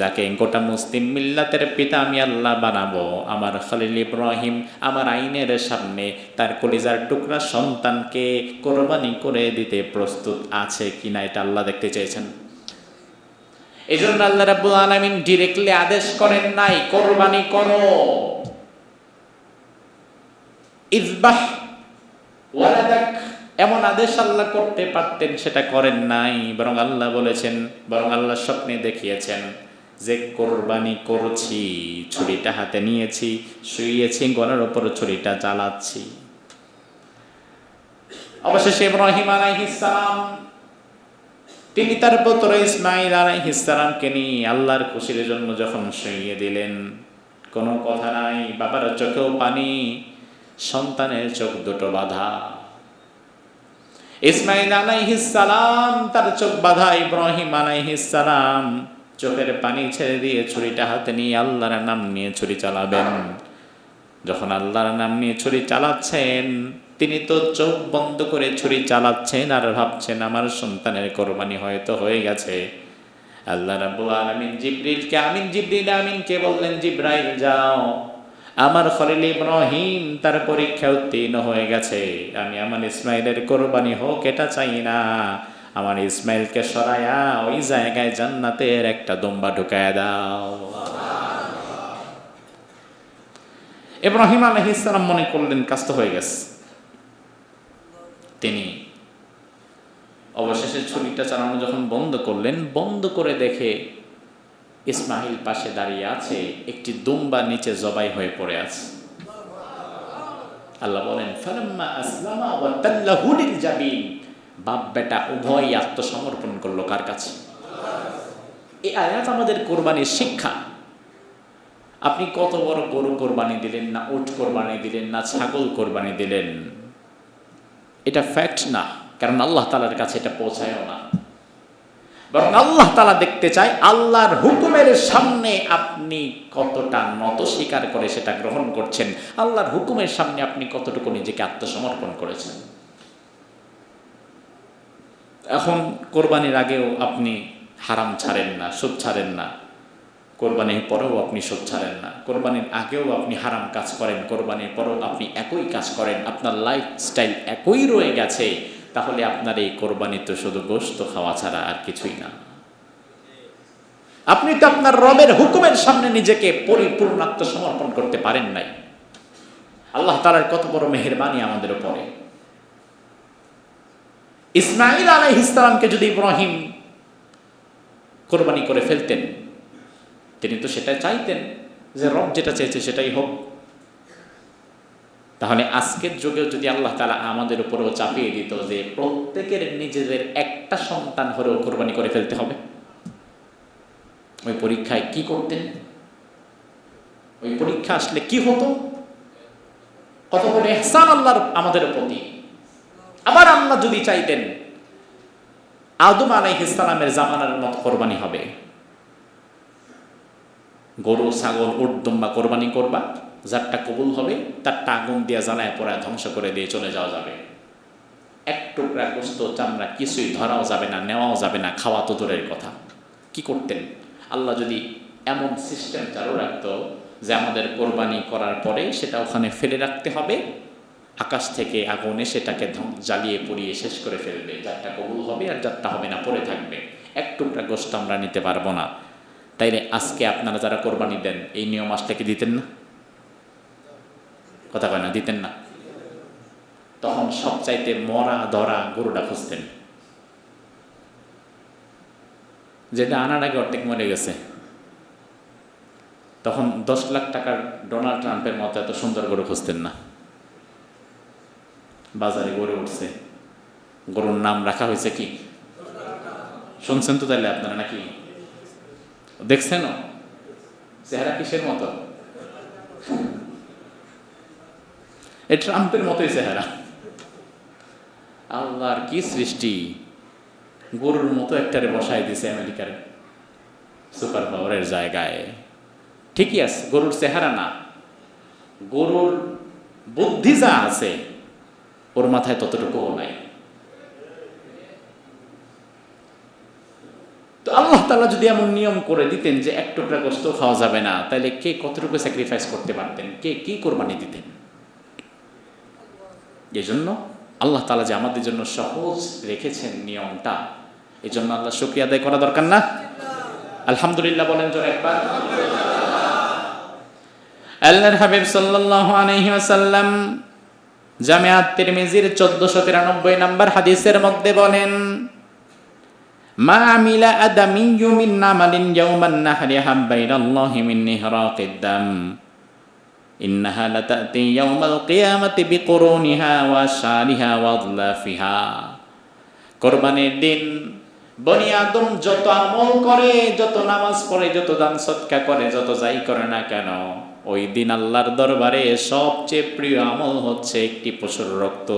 Speaker 1: যাকে গোটা মুসলিম মিল্লাতের পিতা আমি আল্লাহ বানাবো, আমার খলিল ইব্রাহিম আমার আইনের সামনে তার কলিজার টুকরা সন্তানকে কোরবানি করে দিতে প্রস্তুত আছে কিনা এটা আল্লাহ দেখতে চেয়েছেন। এই জন্য আল্লাহ রাব্বুল আলামিন ডিরেক্টলি আদেশ করেন নাই কোরবানি করো, ইযবাহ ওয়ালাদাক, এমন আদেশ আল্লাহ করতে পারতেন, সেটা করেন নাই। বরং আল্লাহ বলেছেন, বরং আল্লাহ স্বপ্নে দেখিয়েছেন যে কোরবানি করছি, ছুরিটা হাতে নিয়েছি, শুয়েছি, গলার উপর ছুরিটা চালাচ্ছি। অবশেষে ইব্রাহিম আলাইহিস সালাম তিনি তার পুত্র ইসমাঈল আলাইহিস সালামকে নিয়ে আল্লাহর খুশির জন্য যখন শুইয়ে দিলেন, কোনো কথা নাই, বাবার চোখেও পানি, সন্তানের চোখ দুটো বাঁধা। ইসমাঈল আলাইহিস সালাম তার চোখ বাঁধা, ইব্রাহিম আলাইহিস সালাম চোখের পানি ছেড়ে দিয়ে ছুরিটা হাতে নিয়ে আল্লাহর নাম নিয়ে ছুরি চালাবেন। যখন আল্লাহর নাম নিয়ে ছুরি চালাচ্ছেন, তিনি তো চোখ বন্ধ করে ছুরি চালাচ্ছেন আর ভাবছেন আমার সন্তানের কোরবানি হয়তো হয়ে গেছে। আল্লাহ রাব্বুল আলামিন জিবরিলকে আমিনকে বললেন, জিবরাইল যাও, আমার খলিল ইব্রাহিম তার পরীক্ষা উত্তীর্ণ হয়ে গেছে, আমি আমার ইসমাঈলের কোরবানি হোক এটা চাই না, আমার ইসমাঈলকে সরায়া ওই জায়গায় জান্নাতের একটা দুম্বা ঢুকায়া দাও। ইব্রাহিম আলাইহিস সালাম মনে করলেন কাজ তো হয়ে গেছে। তিনি অবশেষে ছুরিটা চালানো যখন বন্ধ করলেন, বন্ধ করে দেখে ইসমাঈল পাশে দাঁড়িয়ে আছে, একটি দুম্বা নিচে জবাই হয়ে পড়ে আছে। আল্লাহ বলেন ফালাম্মা আসলামা ওয়া তাল্লাহু লিল জাবিন, বাপ বেটা উভয়ই আত্মসমর্পণ করলো কার কাছে? এই আয়াত আমাদের কোরবানির শিক্ষা। আপনি কত বড় গরু কোরবানি দিলেন না, উট কোরবানি দিলেন না, ছাগল কোরবানি দিলেন, এটা ফ্যাক্ট না, কারণ আল্লাহ তাআলার কাছে এটা পৌঁছায়ও না। বরং আল্লাহ তাআলা দেখতে চায় আল্লাহর হুকুমের সামনে আপনি কতটা নত স্বীকার করে সেটা গ্রহণ করছেন, আল্লাহর হুকুমের সামনে আপনি কতটুকু নিজেকে আত্মসমর্পণ করেছেন। এখন কোরবানির আগেও আপনি হারাম ছাড়েন না, সুদ ছাড়েন না, কোরবানির পরেও আপনি সুদ ছাড়েন না, কোরবানির আগেও আপনি হারাম কাজ করেন, কোরবানির পরেও আপনি একই কাজ করেন, আপনার লাইফস্টাইল একই রয়ে গেছে, তাহলে আপনার এই কোরবানি তো শুধু গোশত খাওয়া ছাড়া আর কিছুই না। আপনি তো আপনার রবের হুকুমের সামনে নিজেকে পরিপূর্ণ আত্মসমর্পণ করতে পারেন নাই। আল্লাহ তাআলার কত বড় মেহেরবানি আমাদের উপরে। ইসমাঈল আলাইহিস সালামকে যদি ইব্রাহিম কোরবানি করে ফেলতেন, তিনি তো সেটা চাইতেন যে রব যেটা চেয়েছে সেটাই হোক। তাহলে আজকের যুগেও যদি আল্লাহ তাআলা আমাদের উপরেও চাপিয়ে দিত যে প্রত্যেকের নিজেদের একটা সন্তান হলেও কোরবানি করে ফেলতে হবে, ওই পরীক্ষায় কি করতেন? ওই পরীক্ষা আসলে কি হতো? কত বড় ইহসান আল্লাহর আমাদের প্রতি। আবার আল্লাহ যদি চাইতেন আদম আলাইহিস সালামের জামানার মত কোরবানি হবে, গরু ছাগল উট দুম্বা কোরবানি করবা, যারটা কবুল হবে তারটা আগুন দিয়ে জ্বালায় পোড়ায় ধ্বংস করে দিয়ে চলে যাওয়া যাবে, এক টুকরা গোশত চামড়া কিছুই ধরাও যাবে না, নেওয়াও যাবে না, খাওয়া তো দূরের কথা। কি করতেন? আল্লাহ যদি এমন সিস্টেম চালু রাখতো যে আমাদের কোরবানি করার পরে সেটা ওখানে ফেলে রাখতে হবে, আকাশ থেকে আগুনে সেটাকে জ্বালিয়ে পুড়িয়ে শেষ করে ফেলবে, যারটা কবুল হবে আর যারটা হবে না পড়ে থাকবে, এক টুকরা গোশত আমরা নিতে পারবো না। তাইলে আজকে আপনারা যারা কোরবানি দেন এই নিয়ম আসলে কি দিতেন না? কথা কয় না, দিতেন না? তখন সবচাইতে মরা ধরা গরুটা খুঁজতেন, যেটা আনার আগে অর্ধেক মরে গেছে। তখন 10 লাখ টাকার ডোনাল্ড ট্রাম্পের মতো এত সুন্দর গরু খুঁজতেন না। বাজারে গড়ে উঠছে, গরুর নাম রাখা হয়েছে কি? শুনছেন তো তাইলে আপনারা নাকি দেখছেন? চেহারা কিসের মতো? এই ট্রাম্পের মতোই চেহারা। আল্লাহর কি সৃষ্টি! গরুর মতো একটারে বসাই দিছে আমেরিকার সুপার পাওয়ারের জায়গায়। ঠিকই আছে, গরুর চেহারা না, গরুর বুদ্ধি যা আছে ওর মাথায় ততটুকুও নাই। তো আল্লাহ তাআলা যদি এমন নিয়ম করে দিতেন যে এক টুকরা গোশত খাওয়া যাবে না, তাহলে কে কতটুকু স্যাক্রিফাইস করতে পারতেন, কে কি কোরবানি দিতেন? এই জন্য আল্লাহ তাআলা যে আমাদের জন্য সহজ রেখেছেন নিয়মটা, এই জন্য আল্লাহ শুকরিয়া আদায় করা দরকার না? আলহামদুলিল্লাহ বলেন জোরে একবার। আল্লাহর হাবিব সাল্লাল্লাহু আলাইহি ওয়াসাল্লাম জামিআত তিরমিজির 1493 নম্বর হাদিসের মধ্যে বলেন, মা আমিলা আদামিয়্যু মিন আমালিন ইয়াওমান নাহরি হাব্বা ইলাল্লাহি মিন ইহরাকিদ দাম ইন্নাহা লাতাতি ইয়াওমাল কিয়ামাতি বিকুরুনিহা ওয়া শারিহা ওয়া আযলাফিহা। কুরবানির দিন বনি আদম যত আমল করে, যত নামাজ পড়ে, যত দান সদকা করে, যত যাই করে না কেন, ওই দিন আল্লাহর দরবারে সবচেয়ে প্রিয় আমল হচ্ছে একটি পশুর রক্ত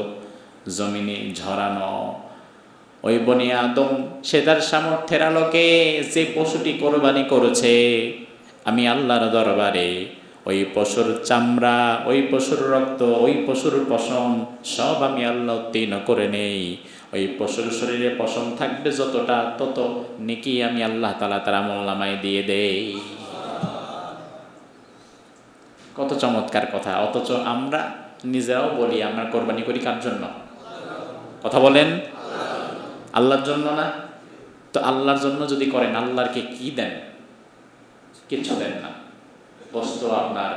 Speaker 1: জমিনে ঝরানো। ওই বনি আদম সে তার সামর্থ্যের আলোকে যে পশুটি কোরবানি করেছে, আমি আল্লাহর দরবারে ওই পশুর চামড়া, ওই পশুর রক্ত, ওই পশুর পশম সব আমি আল্লাহ উত্তীর্ণ করে নেই। ওই পশুর শরীরে পশম থাকবে যতটা, তত নেকি আমি আল্লাহ তাআলা তার আমলনামায় দিয়ে দেই। কত চমৎকার কথা! অথচ আমরা নিজেরাও বলি আমরা কোরবানি করি কার জন্য? কথা বলেন, আল্লাহর জন্য না? তো আল্লাহর জন্য যদি করেন, আল্লাহরকে কি দেন? কিচ্ছু দেন না। গোশত আপনার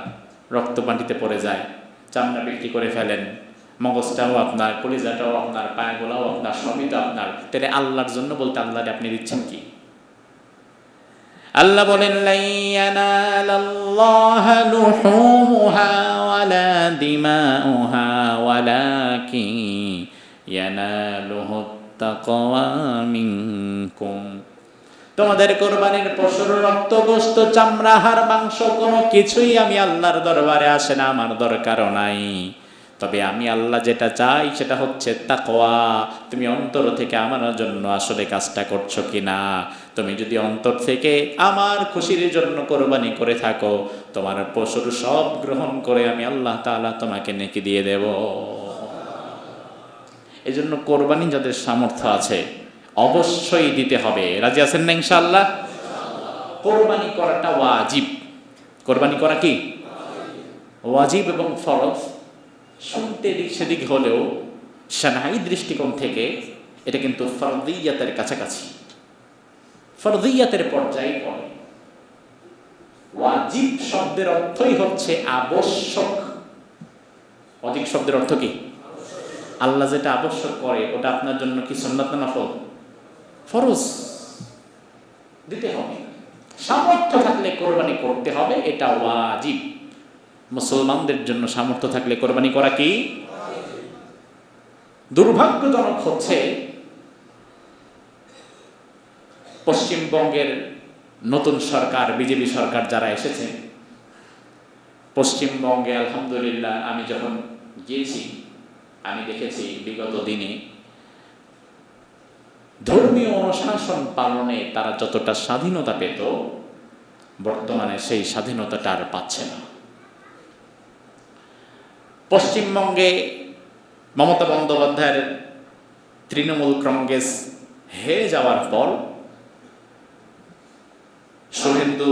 Speaker 1: রক্ত পানিতে পড়ে যায়, চামড়া বিক্রি করে ফেলেন, মগজটাও আপনার, কলিজাটাও আপনার, পায়াগুলাও আপনার, সবই তো আপনার। তাহলে আল্লাহর জন্য বলতে আল্লাহরে আপনি দিচ্ছেন কি? আল্লাহ বলেন, লা ইয়ানালাল্লাহা লুহুমুহা ওয়ালা দিমাউহা ওয়ালাকিন ইয়ানালুহুত তাকওয়া মিনকুম। তোমাদের কোরবানির পশুর রক্ত, গোশত, চামড়া, হাড়, মাংস কোনো কিছুই আমি আল্লাহর দরবারে আসে না, আমার দরকারও নাই। তবে আমি আল্লাহ যেটা চাই সেটা হচ্ছে তাকওয়া। তুমি অন্তর থেকে আমার জন্য আসলে কাজটা করছো কিনা। তুমি যদি অন্তর থেকে আমার খুশির জন্য কোরবানি করে থাকো, তোমার পশুর সব গ্রহণ করে আমি আল্লাহ তাআলা তোমাকে নেকি দিয়ে দেব। এই জন্য কোরবানি যাদের সামর্থ্য আছে অবশ্যই দিতে হবে। রাজি আছেন না ইনশাআল্লাহ? কোরবানি করাটা ওয়াজিব। কোরবানি করা কি ওয়াজিব এবং ফরজ। শুনতে দিক সেদিক হলেও শারঈ দৃষ্টিকোণ থেকে এটা কিন্তু ফরদিয়াতের কাছাকাছি, ফরদিয়াতের পর্যায়ে পড়ে। ওয়াজিব শব্দের অর্থই হচ্ছে আবশ্যক। ওয়াজিব শব্দের অর্থ কি? আল্লাহ যেটা আবশ্যক করে ওটা আপনার জন্য কি সুন্নাত না নফল? ফরজ, দিতে হবে। সামর্থ্য থাকলে কোরবানি করতে হবে, এটা ওয়াজিব। মুসলমানদের জন্য সামর্থ্য থাকলে কোরবানি করা কি? দুর্ভাগ্যজনক হচ্ছে পশ্চিমবঙ্গের নতুন সরকার, বিজেপি সরকার যারা এসেছে পশ্চিমবঙ্গে, আলহামদুলিল্লাহ আমি যখন গিয়েছি আমি দেখেছি বিগত দিনে ধর্মীয় অনুশাসন পালনে তারা যতটা স্বাধীনতা পেত, বর্তমানে সেই স্বাধীনতাটা আর পাচ্ছে না। পশ্চিমবঙ্গে মমতা বন্দ্যোপাধ্যায়ের তৃণমূল কংগ্রেস হেরে যাওয়ার পর শুভেন্দু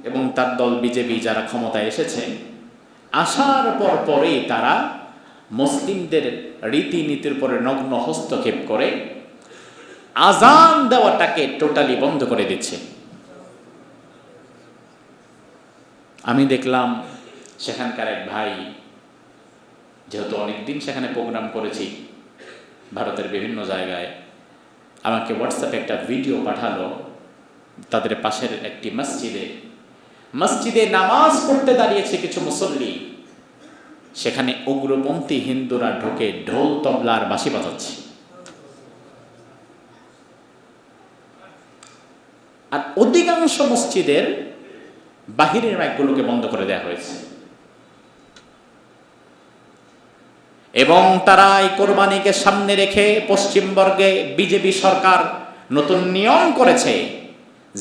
Speaker 1: এবং তার দল বিজেপি যারা ক্ষমতায় এসেছে, আসার পরেই তারা মুসলিমদের রীতিনীতির উপরে নগ্ন হস্তক্ষেপ করে আজান দেওয়াটাকে টোটালি বন্ধ করে দিচ্ছে। আমি দেখলাম সেখানকার এক ভাই, যেহেতু অনেকদিন সেখানে প্রোগ্রাম করেছি ভারতের বিভিন্ন জায়গায়, আমাকে হোয়াটসঅ্যাপে একটা ভিডিও পাঠালো। তাদের পাশের একটি মসজিদে নামাজ পড়তে দাঁড়িয়েছে কিছু মুসল্লি, সেখানে উগ্রপন্থী হিন্দুরা ঢোকে ঢোল তবলার বাঁশি বাজাচ্ছে। আর অধিকাংশ মসজিদের বাহিরের মাইকগুলোকে বন্ধ করে দেওয়া হয়েছে। এবং তারা এই কোরবানিকে সামনে রেখে পশ্চিমবঙ্গে বিজেপি সরকার নতুন নিয়ম করেছে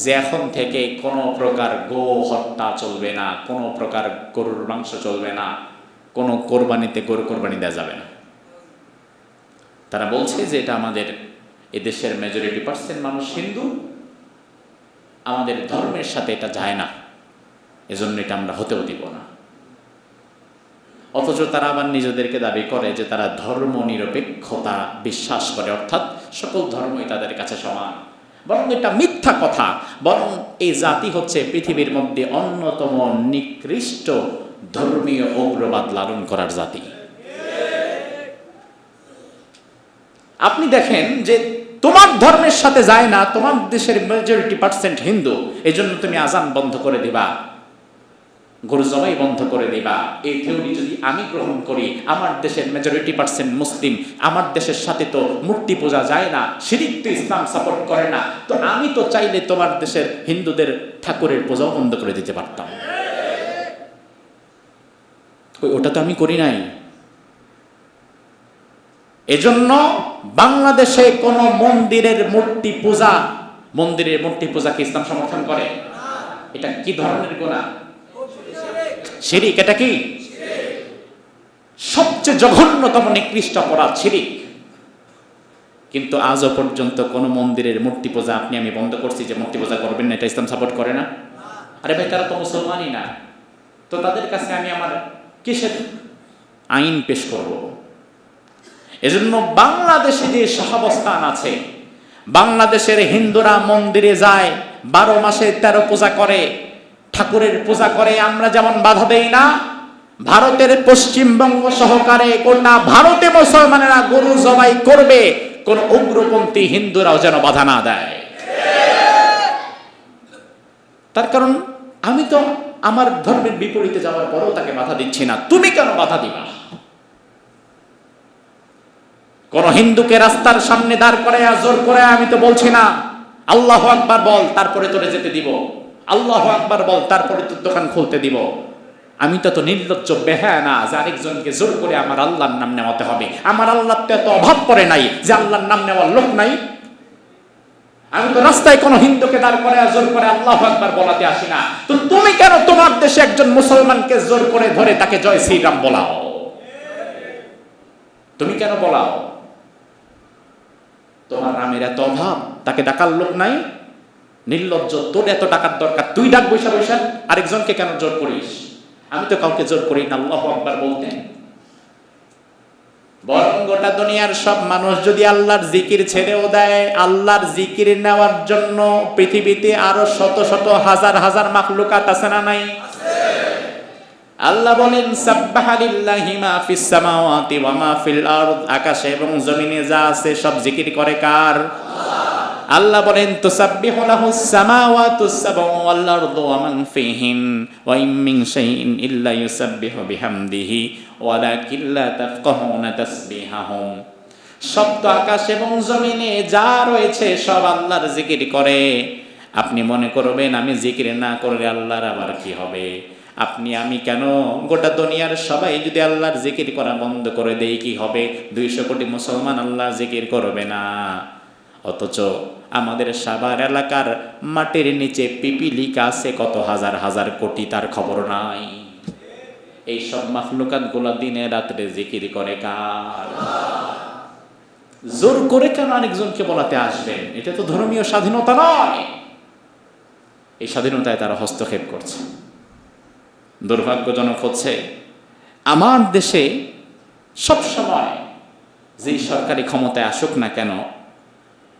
Speaker 1: যে এখন থেকে কোনো প্রকার গো হত্যা চলবে না, কোনো প্রকার গরুর মাংস চলবে না, কোনো কোরবানিতে গরু কোরবানি দেওয়া যাবে না। তারা বলছে যে এটা আমাদের এদেশের মেজরিটি পার্সেন্ট মানুষ হিন্দু, আমাদের ধর্মের সাথে এটা যায় না, এজন্য এটা আমরা হতেও দিব না। অথচ তারা আবার নিজেদেরকে দাবি করে যে তারা ধর্ম নিরপেক্ষতা বিশ্বাস করে, অর্থাৎ সকল ধর্মই তাদের কাছে সমান। বরং এটা মিথ্যা কথা। বরং এই জাতি হচ্ছে পৃথিবীর মধ্যে অন্যতম নিকৃষ্ট ধর্মীয় উগ্রবাদ লালন করার জাতি। আপনি দেখেন যে তোমার ধর্মের সাথে যায় না, তোমার দেশের মেজরিটি পার্সেন্ট হিন্দু, এজন্য তুমি আজান বন্ধ করে দিবা, গরু জবাই বন্ধ করে দিবা। এই থিওরি যদি আমি গ্রহণ করি, আমার দেশের মেজরিটি পার্সেন্ট মুসলিম, আমার দেশের সাথে তো মূর্তি পূজা যায় না, শিরিক তো ইসলাম সাপোর্ট করে না, তো আমি তো চাইলে তোমার দেশের হিন্দুদের ঠাকুরের পূজাও বন্ধ করে দিতে পারতাম। ওটা তো আমি করি নাই। এজন্য বাংলাদেশে কোন মন্দিরের মূর্তি পূজাকে ইসলাম সমর্থন করে? এটা কি ধরনের গুনাহ? শিরিক। এটা কি? সবচেয়ে জঘন্যতম নিকৃষ্ট অপরাধ শিরিক। কিন্তু আজও পর্যন্ত কোন মন্দিরের মূর্তি পূজা আমি বন্ধ করছি যে মূর্তি পূজা করবেন না, এটা ইসলাম সাপোর্ট করে না। আরে ভাই, তারা তো মুসলমানই না, তো তাদের কাছে আমি আমার কিসের আইন পেশ করব? এজন্য বাংলাদেশে যে সহাবস্থান আছে, বাংলাদেশের হিন্দুরা মন্দিরে যায়, 12 মাসে 13 পূজা করে, ঠাকুরের পূজা করে, আমরা যেমন বাধা দেই না, ভারতের পশ্চিমবঙ্গ সহকারে গোটা ভারতে মুসলমানেরা গরু জবাই করবে, কোন উগ্রপন্থী হিন্দুরাও যেন বাধা না দেয়। তার কারণ আমি তো আমার ধর্মের বিপরীতে যাওয়ার পরেও তাকে বাধা দিচ্ছি না, তুমি কেন বাধা দিবা? কোন হিন্দুকে রাস্তার সামনে দাঁড় করায়া জোর করে আমি তো বলছি না আল্লাহু আকবার বল তারপরে তোরে যেতে দিব, আল্লাহু আকবার বল তারপরে তোর দোকান খুলতে দিব। আমি তো নির্লজ্জ বেহায়া না যে আরেকজনকে জোর করে আমার আল্লাহর নাম নেওয়াতে হবে। আমার আল্লাহর তো এত অভাব পড়ে নাই যে আল্লাহর নাম নেওয়ার লোক নাই। আমি তো রাস্তায় কোনো হিন্দুকে দাঁড় করে জোর করে আল্লাহু আকবার বলাতে আসি না। তো তুমি কেন তোমার দেশে একজন মুসলমানকে জোর করে ধরে তাকে জয় শ্রীরাম বলাও? তুমি কেন বলাও? তোমার নামের এত অভাব, তাকে ডাকার লোক নাই? নির্লজ্জ, তোর এত টাকার দরকার, তুই ডাক বৈশা বৈশা, আরেকজনকে কেন জোর করিস? আমি তো কাউকে জোর করি না আল্লাহু আকবার বলতে। বরং গোটা দুনিয়ার সব মানুষ যদি আল্লাহর জিকির ছেড়েও দেয়, আল্লাহর জিকির নেওয়ার জন্য পৃথিবীতে আরো শত শত হাজার হাজার মাখলুকাত আছে না নাই? আল্লাহ বলেন সাব্বাহা লিল্লাহি মা ফিস সামাওয়াতি ওয়া মা ফিল আরদ, আকাশে এবং জমিনে যা আছে সব জিকির করে কার? আল্লাহ বলেন তুসাব্বিহু লাহুস সামাওয়াতুস সাবউ ওয়াল আরদু ওয়া মান ফিহিন ওয়া ইম মিন শাইইন ইল্লা ইউসাব্বিহু বিহামদিহি ওয়ালাকিন লা তাফকাহুনা তাসবিহাহুম। সব তো আকাশ এবং জমিনে যা রয়েছে সব আল্লাহর জিকির করে। আপনি মনে করবেন আমি জিকির না করলে আল্লাহর আবার কি হবে? আপনি আমি কেন, গোটা দুনিয়ার সবাই যদি আল্লাহর জিকির করা বন্ধ করে দেয় কি হবে? 200 কোটি মুসলমান আল্লাহর জিকির করবে না। অথচ আমাদের সাভার এলাকার মাটির নিচে পিপিলিকা আছে কত হাজার হাজার কোটি, তার খবর নাই। এই সব মাখলুকাত গুলা দিনে রাত্রে জিকির করে কার? জোর করে কেন আরেকজনকে বলাতে আসবেন? এটা তো ধর্মীয় স্বাধীনতা নয়। এই স্বাধীনতায় তারা হস্তক্ষেপ করছে। দুর্ভাগ্যজনক হচ্ছে আমার দেশে সব সময় যেই সরকারি ক্ষমতায় আসুক না কেন,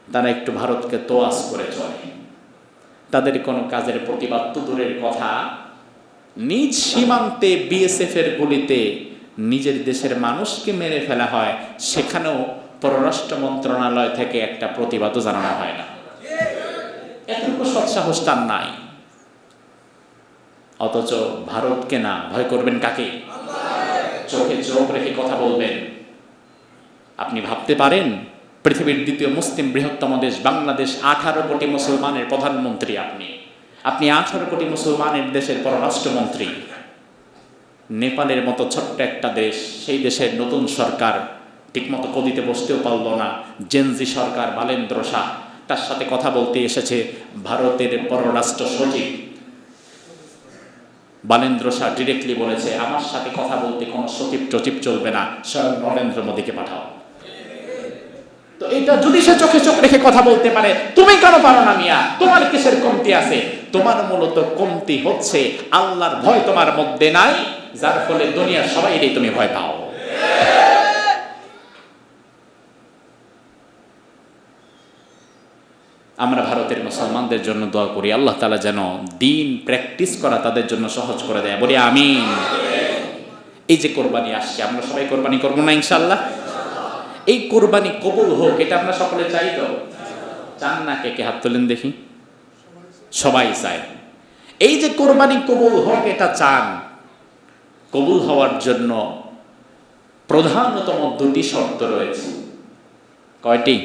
Speaker 1: তারা একটু ভারতকে তোয়াজ করে চলে। তাদের কোনো কাজের প্রতিবাদ তো দূরের কথা, নিজ সীমান্তে বিএসএফ এর গুলিতে নিজের দেশের মানুষকে মেরে ফেলা হয়, সেখানেও পররাষ্ট্র মন্ত্রণালয় থেকে একটা প্রতিবাদও জানানো হয় না। এতটুকু সৎসাহস তার নাই। অথচ ভারতকে না ভয় করবেন কাকে? চোখে চোখ রেখে কথা বলবেন। আপনি ভাবতে পারেন পৃথিবীর দ্বিতীয় মুসলিম বৃহত্তম দেশ বাংলাদেশ, 18 কোটি মুসলমানের প্রধানমন্ত্রী আপনি 18 কোটি মুসলমানের দেশের পররাষ্ট্রমন্ত্রী। নেপালের মতো ছোট্ট একটা দেশ, সেই দেশের নতুন সরকার ঠিকমতো গদিতে বসতেও পারল না। জেনজি সরকার বালেন্দ্র শাহ, তার সাথে কথা বলতে এসেছে ভারতের পররাষ্ট্র সচিব। বালেন্দ্র শাহ ডিরেক্টলি বলেছে আমার সাথে কথা বলতে কোনো সচিব টচিব চলবে না, স্বয়ং নরেন্দ্র মোদীকে পাঠাও। তো এটা যদি সে চোখে চোখ রেখে কথা বলতে পারে, তুমি কেন পারো না মিয়া? তোমার কিসের কমতি আছে? তোমার মূলত কমতি হচ্ছে আল্লাহর ভয় তোমার মধ্যে নাই, যার ফলে দুনিয়ার সবাইরই তুমি ভয় পাও। আমরা ভারতের মুসলমানদের জন্য দোয়া করি, আল্লাহ তাআলা যেন দিন প্র্যাকটিস করা তাদের জন্য সহজ করে দেয়। বলি আমিন। এই যে কোরবানি আসছে, আমরা সবাই কোরবানি করবো না ইনশাআল্লাহ? এই কোরবানি কবুল হোক, এটা আমরা সকলে চাই তো? চান না? কে কে হাত তোলেন দেখি। সবাই চায়। এই যে কোরবানি কবুল হোক এটা চান। কবুল হওয়ার জন্য প্রধানতম 2টি শর্ত রয়েছে। কয়টি?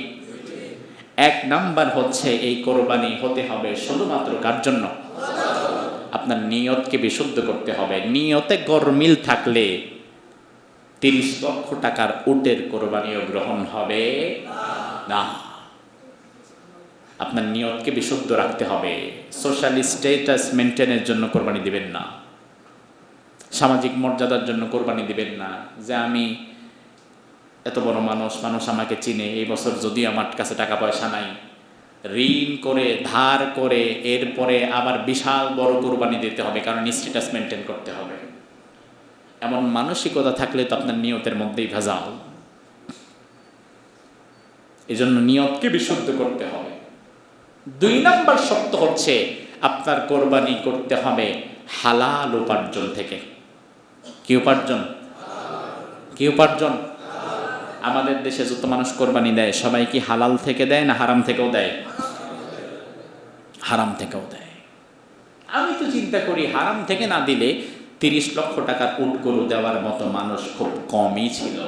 Speaker 1: 1 নাম্বার হচ্ছে এই কোরবানি হতে হবে শুধুমাত্র কার জন্য? আপনার নিয়তকে বিশুদ্ধ করতে হবে। নিয়তে গরমিল থাকলে 30 লক্ষ টাকার উটের কোরবানিও গ্রহণ হবে না। আপনার নিয়তকে বিশুদ্ধ রাখতে হবে। সোশ্যাল স্ট্যাটাস মেনটেনের জন্য কোরবানি দিবেন না, সামাজিক মর্যাদার জন্য কোরবানি দিবেন না, যে আমি এত বড় মানুষ, মানুষ আমাকে চিনে, এই বছর যদি আমার কাছে টাকা পয়সা নাই, ঋণ করে ধার করে এরপরে আবার বিশাল বড় কোরবানি দিতে হবে কারণ স্ট্যাটাস মেনটেন করতে হবে। এমন মানসিকতা থাকলে তো আপনার নিয়তের মধ্যেই ভেজাল। এজন্য নিয়তকে বিশুদ্ধ করতে হবে। 2 নাম্বার শর্ত হচ্ছে আপনার কোরবানি করতে হবে হালাল উপার্জন থেকে। কি উপার্জন? কি উপার্জন? আমাদের দেশে যত মানুষ কোরবানি দেয় সবাই কি হালাল থেকে দেয় না হারাম থেকেও দেয়? হারাম থেকেও দেয়। আমি তো চিন্তা করি হারাম থেকে না দিলে 30 লক্ষ টাকার উট গরু দেওয়ার মতো মানুষ খুব কমই ছিল।